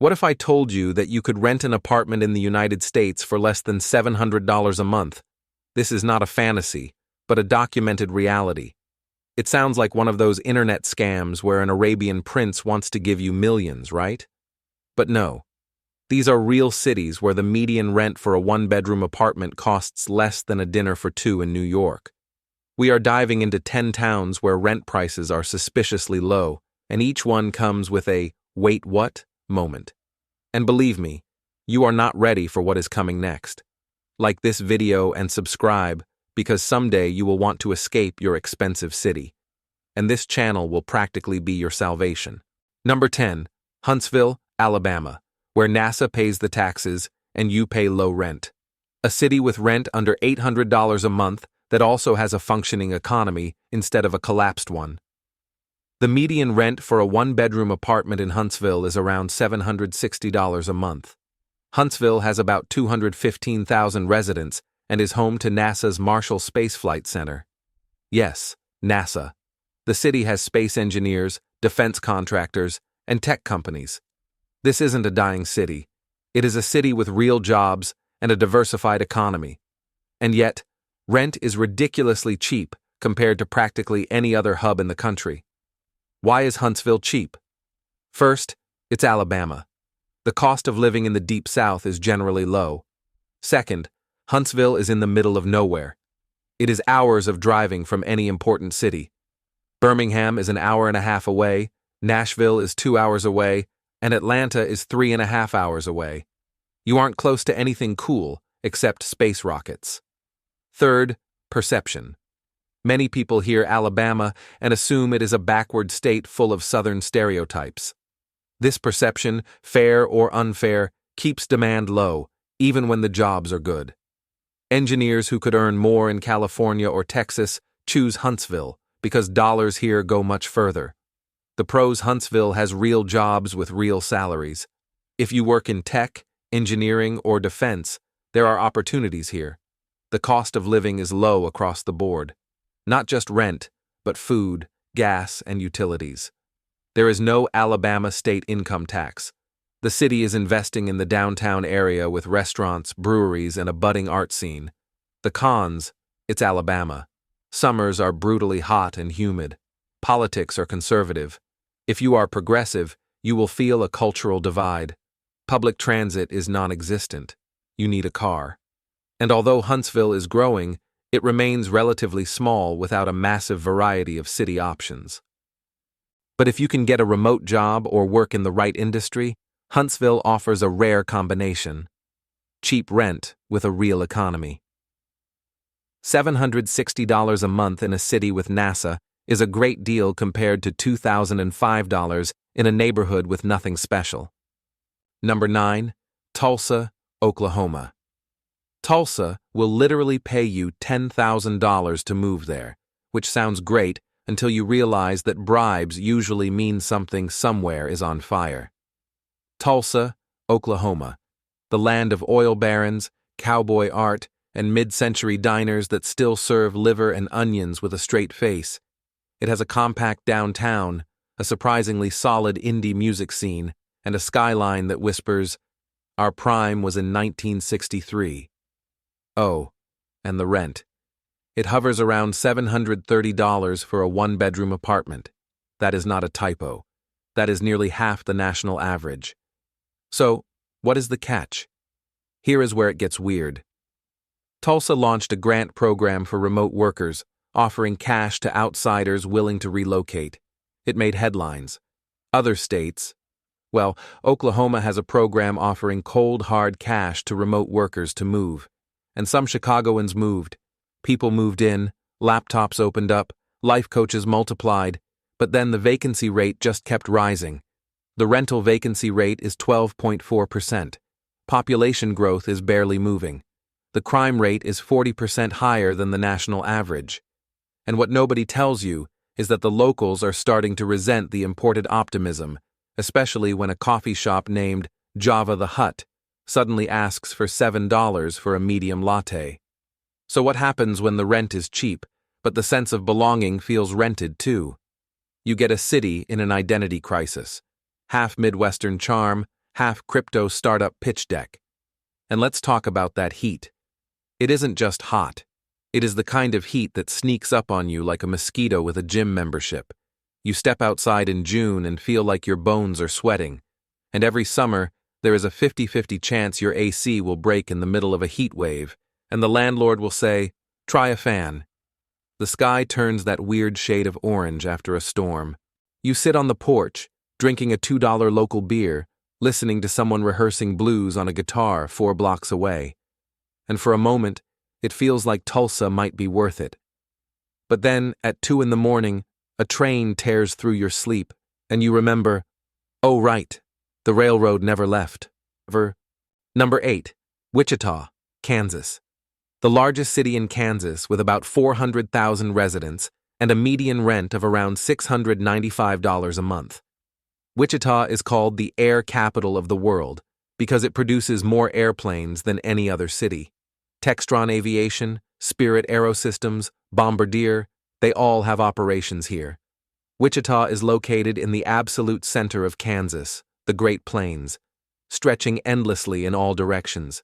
What if I told you that you could rent an apartment in the United States for less than $700 a month? This is not a fantasy, but a documented reality. It sounds like one of those internet scams where an Arabian prince wants to give you millions, right? But no. These are real cities where the median rent for a one-bedroom apartment costs less than a dinner for two in New York. We are diving into 10 towns where rent prices are suspiciously low, and each one comes with a "wait what?" moment. And believe me, you are not ready for what is coming next. Like this video and subscribe, because someday you will want to escape your expensive city. And this channel will practically be your salvation. Number 10. Huntsville, Alabama, where NASA pays the taxes and you pay low rent. A city with rent under $800 a month that also has a functioning economy instead of a collapsed one. The median rent for a one-bedroom apartment in Huntsville is around $760 a month. Huntsville has about 215,000 residents and is home to NASA's Marshall Space Flight Center. Yes, NASA. The city has space engineers, defense contractors, and tech companies. This isn't a dying city. It is a city with real jobs and a diversified economy. And yet, rent is ridiculously cheap compared to practically any other hub in the country. Why is Huntsville cheap? First, it's Alabama. The cost of living in the Deep South is generally low. Second, Huntsville is in the middle of nowhere. It is hours of driving from any important city. Birmingham is an hour and a half away, Nashville is 2 hours away, and Atlanta is 3.5 hours away. You aren't close to anything cool except space rockets. Third, perception. Many people hear Alabama and assume it is a backward state full of Southern stereotypes. This perception, fair or unfair, keeps demand low, even when the jobs are good. Engineers who could earn more in California or Texas choose Huntsville because dollars here go much further. The pros: Huntsville has real jobs with real salaries. If you work in tech, engineering, or defense, there are opportunities here. The cost of living is low across the board. Not just rent, but food, gas, and utilities. There is no Alabama state income tax. The city is investing in the downtown area with restaurants, breweries, and a budding art scene. The cons: it's Alabama. Summers are brutally hot and humid. Politics are conservative. If you are progressive, you will feel a cultural divide. Public transit is non-existent. You need a car. And although Huntsville is growing, it remains relatively small without a massive variety of city options. But if you can get a remote job or work in the right industry, Huntsville offers a rare combination: cheap rent with a real economy. $760 a month in a city with NASA is a great deal compared to $2,005 in a neighborhood with nothing special. Number 9. Tulsa, Oklahoma. Tulsa will literally pay you $10,000 to move there, which sounds great until you realize that bribes usually mean something somewhere is on fire. Tulsa, Oklahoma, the land of oil barons, cowboy art, and mid-century diners that still serve liver and onions with a straight face. It has a compact downtown, a surprisingly solid indie music scene, and a skyline that whispers, "Our prime was in 1963. Oh, and the rent. It hovers around $730 for a one-bedroom apartment. That is not a typo. That is nearly half the national average. So, what is the catch? Here is where it gets weird. Tulsa launched a grant program for remote workers, offering cash to outsiders willing to relocate. It made headlines. Other states, well, Oklahoma has a program offering cold, hard cash to remote workers to move. And some Chicagoans moved. People moved in, laptops opened up, life coaches multiplied, but then the vacancy rate just kept rising. The rental vacancy rate is 12.4%. Population growth is barely moving. The crime rate is 40% higher than the national average. And what nobody tells you is that the locals are starting to resent the imported optimism, especially when a coffee shop named Java the Hutt suddenly asks for $7 for a medium latte. So what happens when the rent is cheap, but the sense of belonging feels rented too? You get a city in an identity crisis. Half Midwestern charm, half crypto startup pitch deck. And let's talk about that heat. It isn't just hot. It is the kind of heat that sneaks up on you like a mosquito with a gym membership. You step outside in June and feel like your bones are sweating. And every summer, there is a 50-50 chance your AC will break in the middle of a heat wave, and the landlord will say, "Try a fan." The sky turns that weird shade of orange after a storm. You sit on the porch, drinking a $2 local beer, listening to someone rehearsing blues on a guitar 4 blocks away. And for a moment, it feels like Tulsa might be worth it. But then, at 2 in the morning, a train tears through your sleep, and you remember, oh right, the railroad never left. Number 8. Wichita, Kansas. The largest city in Kansas with about 400,000 residents and a median rent of around $695 a month. Wichita is called the air capital of the world because it produces more airplanes than any other city. Textron Aviation, Spirit Aerosystems, Bombardier, they all have operations here. Wichita is located in the absolute center of Kansas, the Great Plains, stretching endlessly in all directions.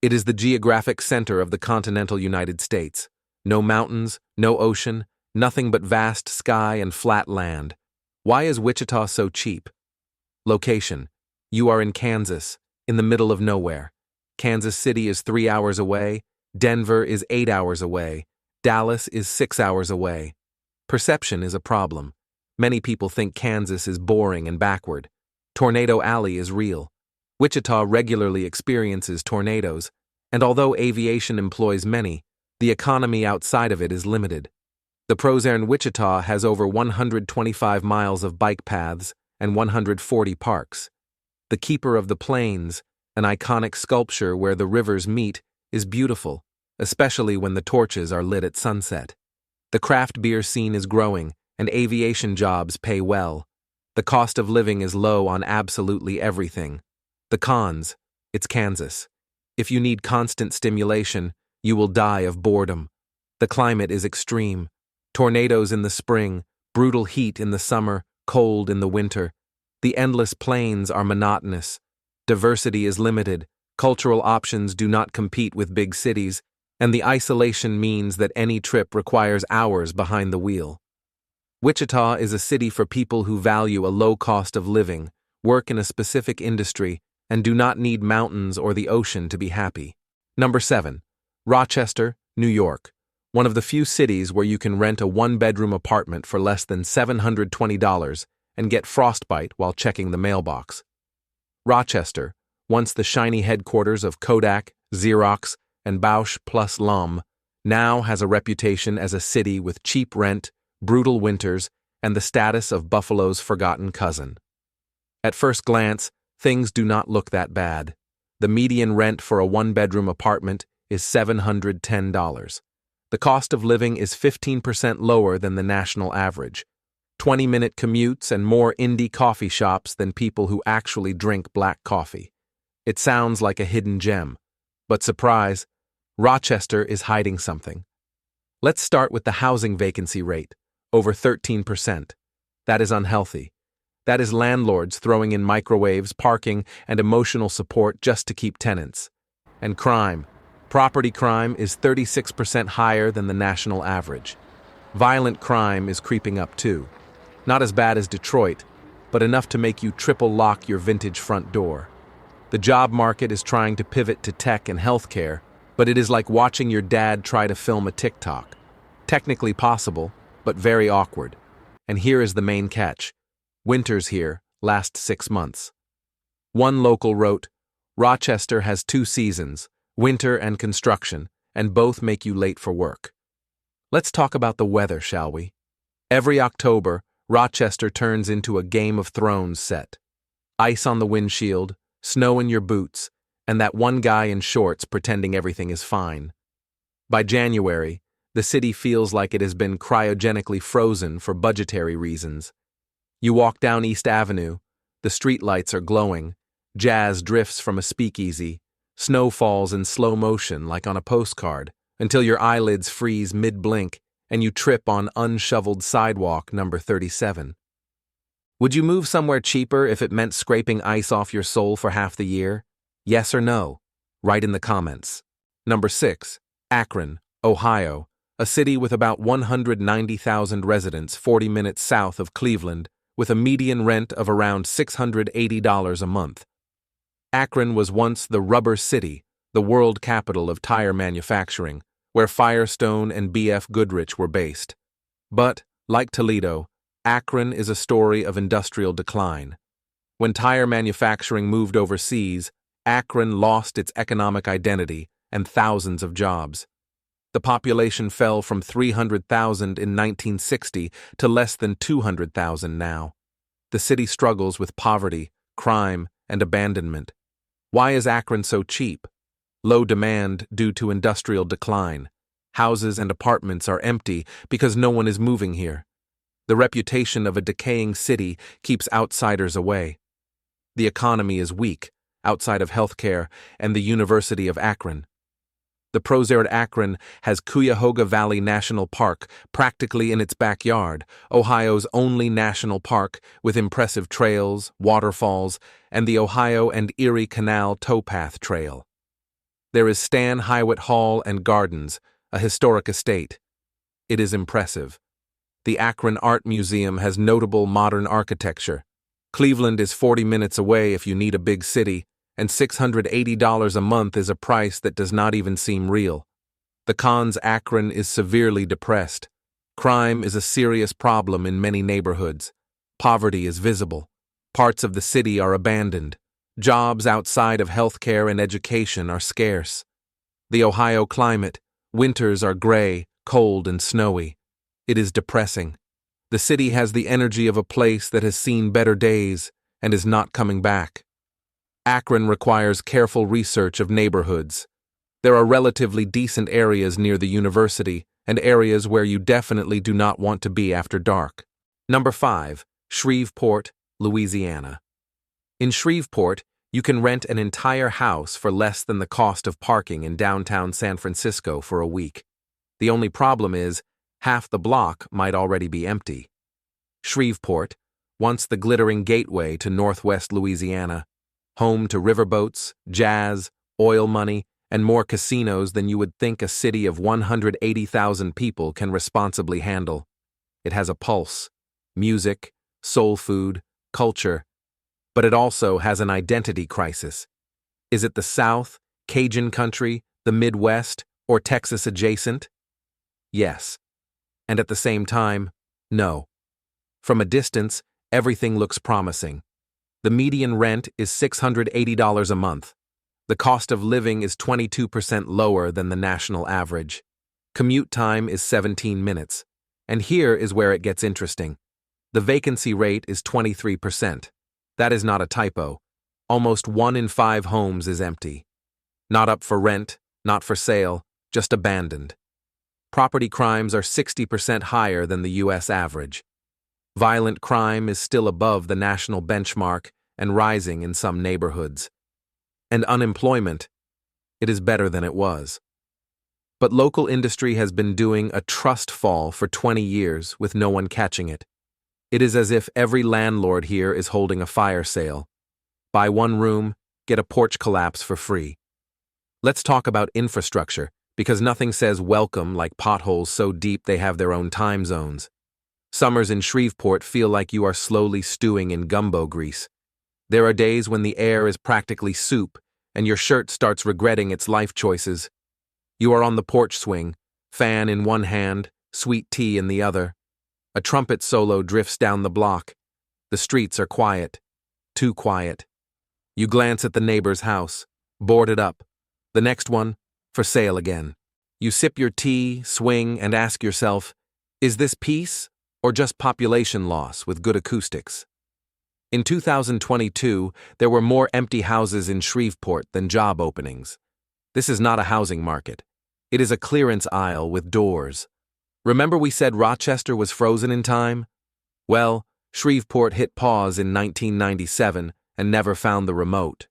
It is the geographic center of the continental United States. No mountains, no ocean, nothing but vast sky and flat land. Why is Wichita so cheap? Location. You are in Kansas, in the middle of nowhere. Kansas City is 3 hours away, Denver is 8 hours away, Dallas is 6 hours away. Perception is a problem. Many people think Kansas is boring and backward. Tornado Alley is real. Wichita regularly experiences tornadoes, and although aviation employs many, the economy outside of it is limited. The pros are in Wichita has over 125 miles of bike paths and 140 parks. The Keeper of the Plains, an iconic sculpture where the rivers meet, is beautiful, especially when the torches are lit at sunset. The craft beer scene is growing, and aviation jobs pay well. The cost of living is low on absolutely everything. The cons: it's Kansas. If you need constant stimulation, you will die of boredom. The climate is extreme. Tornadoes in the spring, brutal heat in the summer, cold in the winter. The endless plains are monotonous. Diversity is limited. Cultural options do not compete with big cities, and the isolation means that any trip requires hours behind the wheel. Wichita is a city for people who value a low cost of living, work in a specific industry, and do not need mountains or the ocean to be happy. Number 7. Rochester, New York. One of the few cities where you can rent a 1-bedroom apartment for less than $720 and get frostbite while checking the mailbox. Rochester, once the shiny headquarters of Kodak, Xerox, and Bausch plus Lomb, now has a reputation as a city with cheap rent, brutal winters, and the status of Buffalo's forgotten cousin. At first glance, things do not look that bad. The median rent for a 1-bedroom apartment is $710. The cost of living is 15% lower than the national average. 20-minute commutes and more indie coffee shops than people who actually drink black coffee. It sounds like a hidden gem. But surprise, Rochester is hiding something. Let's start with the housing vacancy rate, over 13%. That is unhealthy. That is landlords throwing in microwaves, parking, and emotional support just to keep tenants. And crime. Property crime is 36% higher than the national average. Violent crime is creeping up too. Not as bad as Detroit, but enough to make you triple lock your vintage front door. The job market is trying to pivot to tech and healthcare, but it is like watching your dad try to film a TikTok. Technically possible, but very awkward. And here is the main catch. Winters here last 6 months. One local wrote, Rochester has 2 seasons, winter and construction, and both make you late for work. Let's talk about the weather, shall we? Every October, Rochester turns into a Game of Thrones set. Ice on the windshield, snow in your boots, and that one guy in shorts pretending everything is fine. By January, the city feels like it has been cryogenically frozen for budgetary reasons. You walk down East Avenue, the streetlights are glowing, jazz drifts from a speakeasy, snow falls in slow motion like on a postcard, until your eyelids freeze mid-blink and you trip on unshoveled sidewalk number 37. Would you move somewhere cheaper if it meant scraping ice off your soul for half the year? Yes or no? Write in the comments. Number 6. Akron, Ohio, a city with about 190,000 residents 40 minutes south of Cleveland, with a median rent of around $680 a month. Akron was once the Rubber City, the world capital of tire manufacturing, where Firestone and B.F. Goodrich were based. But, like Toledo, Akron is a story of industrial decline. When tire manufacturing moved overseas, Akron lost its economic identity and thousands of jobs. The population fell from 300,000 in 1960 to less than 200,000 now. The city struggles with poverty, crime, and abandonment. Why is Akron so cheap? Low demand due to industrial decline. Houses and apartments are empty because no one is moving here. The reputation of a decaying city keeps outsiders away. The economy is weak, outside of healthcare and the University of Akron. The Prozaired Akron has Cuyahoga Valley National Park practically in its backyard, Ohio's only national park with impressive trails, waterfalls, and the Ohio and Erie Canal towpath trail. There is Stan Hiawatt Hall and Gardens, a historic estate. It is impressive. The Akron Art Museum has notable modern architecture. Cleveland is 40 minutes away if you need a big city, and $680 a month is a price that does not even seem real. The cons: Akron is severely depressed. Crime is a serious problem in many neighborhoods. Poverty is visible. Parts of the city are abandoned. Jobs outside of healthcare and education are scarce. The Ohio climate: winters are gray, cold, and snowy. It is depressing. The city has the energy of a place that has seen better days and is not coming back. Akron requires careful research of neighborhoods. There are relatively decent areas near the university and areas where you definitely do not want to be after dark. Number 5. Shreveport, Louisiana. In Shreveport, you can rent an entire house for less than the cost of parking in downtown San Francisco for a week. The only problem is, half the block might already be empty. Shreveport, once the glittering gateway to northwest Louisiana, home to riverboats, jazz, oil money, and more casinos than you would think a city of 180,000 people can responsibly handle. It has a pulse, music, soul food, culture, but it also has an identity crisis. Is it the South, Cajun country, the Midwest, or Texas adjacent? Yes. And at the same time, no. From a distance, everything looks promising. The median rent is $680 a month. The cost of living is 22% lower than the national average. Commute time is 17 minutes. And here is where it gets interesting. The vacancy rate is 23%. That is not a typo. Almost 1 in 5 homes is empty. Not up for rent, not for sale, just abandoned. Property crimes are 60% higher than the U.S. average. Violent crime is still above the national benchmark and rising in some neighborhoods. And unemployment, it is better than it was. But local industry has been doing a trust fall for 20 years with no one catching it. It is as if every landlord here is holding a fire sale. Buy one room, get a porch collapse for free. Let's talk about infrastructure, because nothing says welcome like potholes so deep they have their own time zones. Summers in Shreveport feel like you are slowly stewing in gumbo grease. There are days when the air is practically soup, and your shirt starts regretting its life choices. You are on the porch swing, fan in one hand, sweet tea in the other. A trumpet solo drifts down the block. The streets are quiet. Too quiet. You glance at the neighbor's house, boarded up. The next one, for sale again. You sip your tea, swing, and ask yourself, is this peace or just population loss with good acoustics? In 2022, there were more empty houses in Shreveport than job openings. This is not a housing market. It is a clearance aisle with doors. Remember we said Rochester was frozen in time? Well, Shreveport hit pause in 1997 and never found the remote.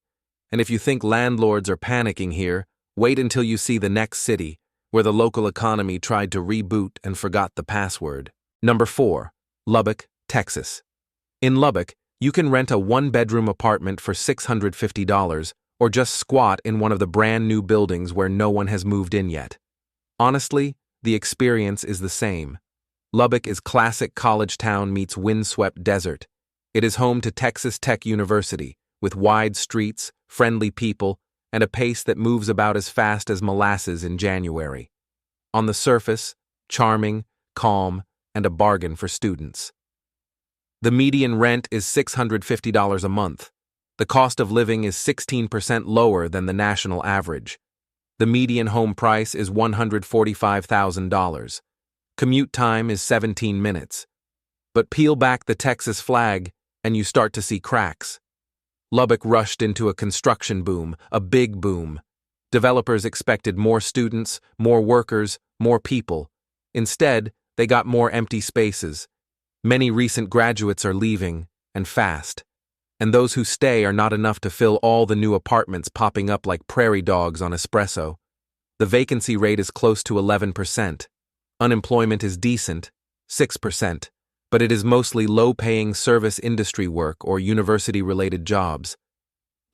And if you think landlords are panicking here, wait until you see the next city, where the local economy tried to reboot and forgot the password. Number 4. Lubbock, Texas. In Lubbock, you can rent a one-bedroom apartment for $650 or just squat in one of the brand new buildings where no one has moved in yet. Honestly, the experience is the same. Lubbock is classic college town meets windswept desert. It is home to Texas Tech University, with wide streets, friendly people, and a pace that moves about as fast as molasses in January. On the surface, charming, calm, and a bargain for students. The median rent is $650 a month. The cost of living is 16% lower than the national average. The median home price is $145,000. Commute time is 17 minutes. But peel back the Texas flag, and you start to see cracks. Lubbock rushed into a construction boom, a big boom. Developers expected more students, more workers, more people. Instead, they got more empty spaces. Many recent graduates are leaving, and fast. And those who stay are not enough to fill all the new apartments popping up like prairie dogs on espresso. The vacancy rate is close to 11%. Unemployment is decent, 6%, but it is mostly low-paying service industry work or university-related jobs.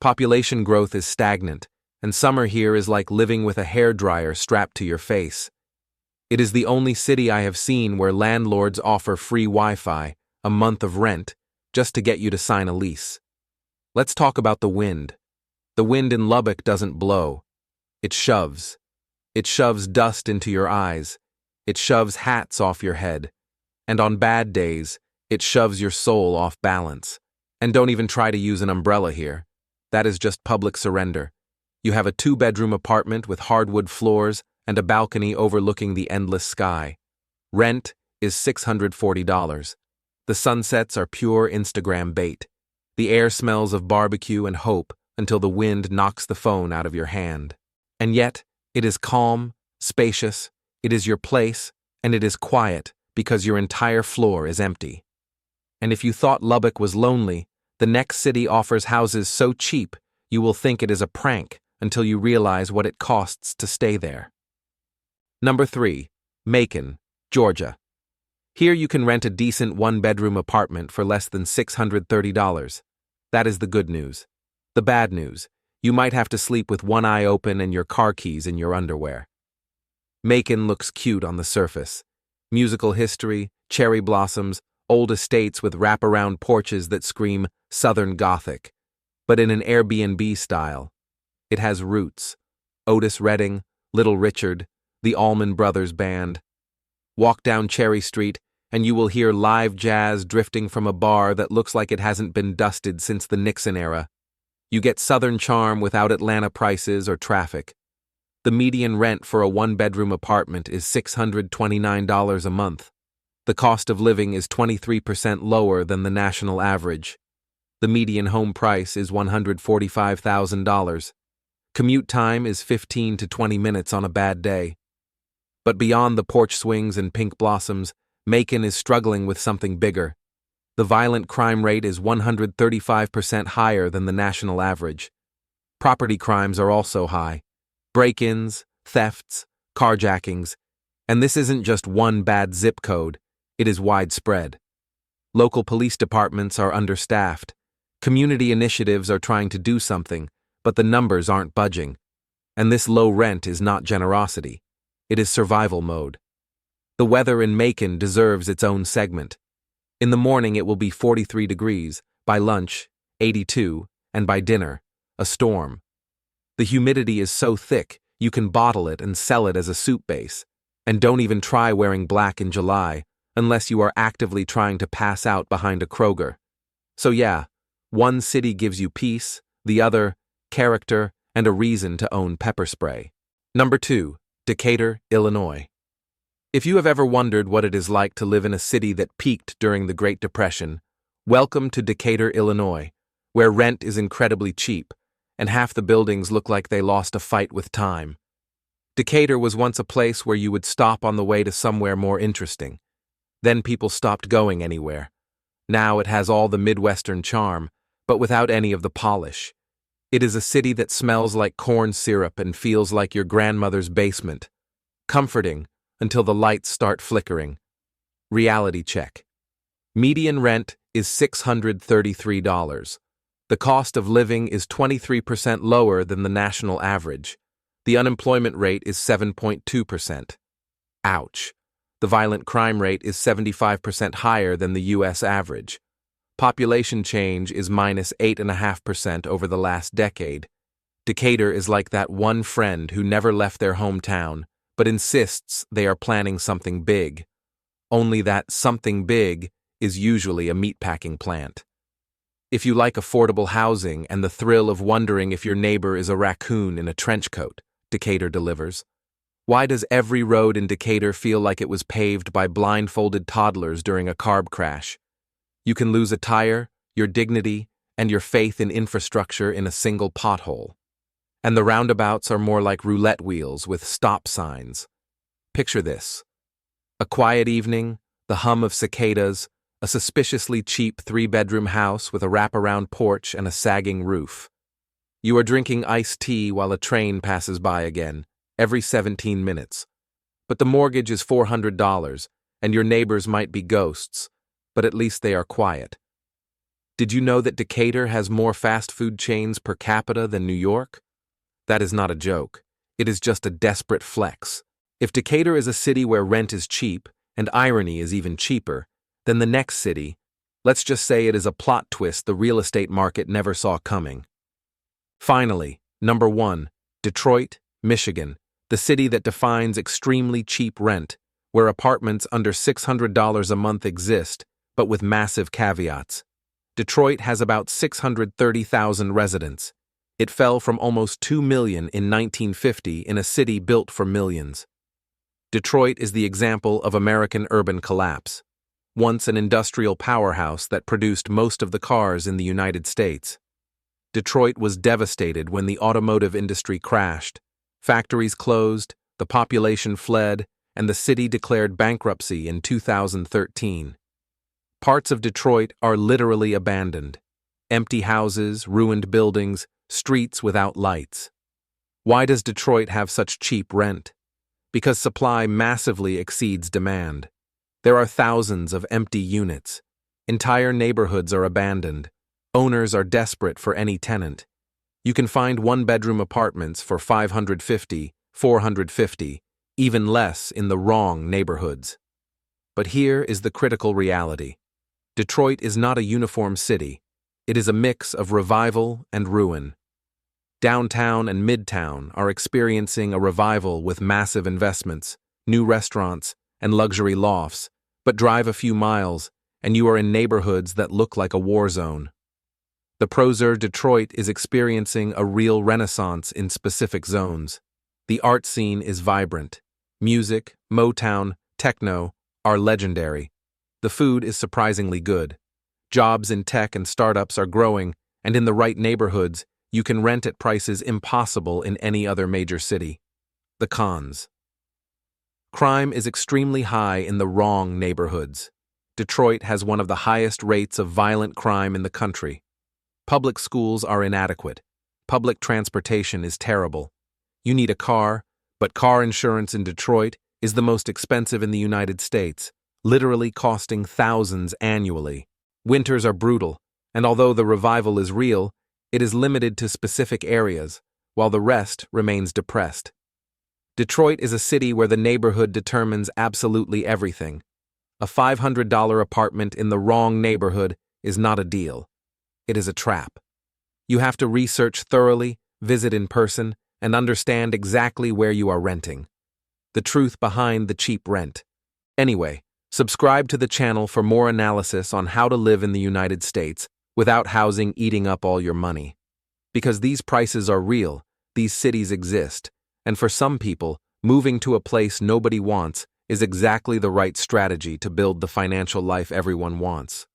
Population growth is stagnant, and summer here is like living with a hairdryer strapped to your face. It is the only city I have seen where landlords offer free Wi-Fi, a month of rent, just to get you to sign a lease. Let's talk about the wind. The wind in Lubbock doesn't blow. It shoves. It shoves dust into your eyes. It shoves hats off your head. And on bad days, it shoves your soul off balance. And don't even try to use an umbrella here. That is just public surrender. You have a 2-bedroom apartment with hardwood floors and a balcony overlooking the endless sky. Rent is $640. The sunsets are pure Instagram bait. The air smells of barbecue and hope until the wind knocks the phone out of your hand. And yet, it is calm, spacious, it is your place, and it is quiet because your entire floor is empty. And if you thought Lubbock was lonely, the next city offers houses so cheap you will think it is a prank until you realize what it costs to stay there. Number 3. Macon, Georgia. Here you can rent a decent one-bedroom apartment for less than $630. That is the good news. The bad news, you might have to sleep with one eye open and your car keys in your underwear. Macon looks cute on the surface. Musical history, cherry blossoms, old estates with wraparound porches that scream Southern Gothic, but in an Airbnb style. It has roots. Otis Redding, Little Richard, the Allman Brothers Band. Walk down Cherry Street, and you will hear live jazz drifting from a bar that looks like it hasn't been dusted since the Nixon era. You get Southern charm without Atlanta prices or traffic. The median rent for a one-bedroom apartment is $629 a month. The cost of living is 23% lower than the national average. The median home price is $145,000. Commute time is 15 to 20 minutes on a bad day. But beyond the porch swings and pink blossoms, Macon is struggling with something bigger. The violent crime rate is 135% higher than the national average. Property crimes are also high. Break-ins, thefts, carjackings, and this isn't just one bad zip code, it is widespread. Local police departments are understaffed. Community initiatives are trying to do something, but the numbers aren't budging. And this low rent is not generosity. It is survival mode. The weather in Macon deserves its own segment. In the morning it will be 43 degrees, by lunch, 82, and by dinner, a storm. The humidity is so thick, you can bottle it and sell it as a soup base. And don't even try wearing black in July, unless you are actively trying to pass out behind a Kroger. So yeah, one city gives you peace, the other, character, and a reason to own pepper spray. Number 2. Decatur, Illinois. If you have ever wondered what it is like to live in a city that peaked during the Great Depression, welcome to Decatur, Illinois, where rent is incredibly cheap, and half the buildings look like they lost a fight with time. Decatur was once a place where you would stop on the way to somewhere more interesting. Then people stopped going anywhere. Now it has all the Midwestern charm, but without any of the polish. It is a city that smells like corn syrup and feels like your grandmother's basement. Comforting until the lights start flickering. Reality check. Median rent is $633. The cost of living is 23% lower than the national average. The unemployment rate is 7.2%. Ouch. The violent crime rate is 75% higher than the U.S. average. Population change is minus 8.5% over the last decade. Decatur is like that one friend who never left their hometown, but insists they are planning something big. Only that something big is usually a meatpacking plant. If you like affordable housing and the thrill of wondering if your neighbor is a raccoon in a trench coat, Decatur delivers. Why does every road in Decatur feel like it was paved by blindfolded toddlers during a carb crash? You can lose a tire, your dignity, and your faith in infrastructure in a single pothole. And the roundabouts are more like roulette wheels with stop signs. Picture this. A quiet evening, the hum of cicadas, a suspiciously cheap 3-bedroom house with a wraparound porch and a sagging roof. You are drinking iced tea while a train passes by again, every 17 minutes. But the mortgage is $400, and your neighbors might be ghosts, but at least they are quiet. Did you know that Decatur has more fast food chains per capita than New York? That is not a joke. It is just a desperate flex. If Decatur is a city where rent is cheap, and irony is even cheaper, then the next city, let's just say it is a plot twist the real estate market never saw coming. Finally, number 1, Detroit, Michigan, the city that defines extremely cheap rent, where apartments under $600 a month exist, but with massive caveats. Detroit has about 630,000 residents. It fell from almost 2 million in 1950 in a city built for millions. Detroit is the example of American urban collapse. Once an industrial powerhouse that produced most of the cars in the United States. Detroit was devastated when the automotive industry crashed. Factories closed, the population fled, and the city declared bankruptcy in 2013. Parts of Detroit are literally abandoned. Empty houses, ruined buildings, streets without lights. Why does Detroit have such cheap rent? Because supply massively exceeds demand. There are thousands of empty units. Entire neighborhoods are abandoned. Owners are desperate for any tenant. You can find one-bedroom apartments for $550, $450, even less in the wrong neighborhoods. But here is the critical reality. Detroit is not a uniform city. It is a mix of revival and ruin. Downtown and Midtown are experiencing a revival with massive investments, new restaurants, and luxury lofts, but drive a few miles, and you are in neighborhoods that look like a war zone. The Prozer Detroit is experiencing a real renaissance in specific zones. The art scene is vibrant. Music, Motown, techno are legendary. The food is surprisingly good. Jobs in tech and startups are growing, and in the right neighborhoods, you can rent at prices impossible in any other major city. The cons. Crime is extremely high in the wrong neighborhoods. Detroit has one of the highest rates of violent crime in the country. Public schools are inadequate. Public transportation is terrible. You need a car, but car insurance in Detroit is the most expensive in the United States, literally costing thousands annually. Winters are brutal, and although the revival is real, it is limited to specific areas, while the rest remains depressed. Detroit is a city where the neighborhood determines absolutely everything. A $500 apartment in the wrong neighborhood is not a deal. It is a trap. You have to research thoroughly, visit in person, and understand exactly where you are renting. The truth behind the cheap rent. Anyway, subscribe to the channel for more analysis on how to live in the United States without housing eating up all your money. Because these prices are real, these cities exist, and for some people, moving to a place nobody wants is exactly the right strategy to build the financial life everyone wants.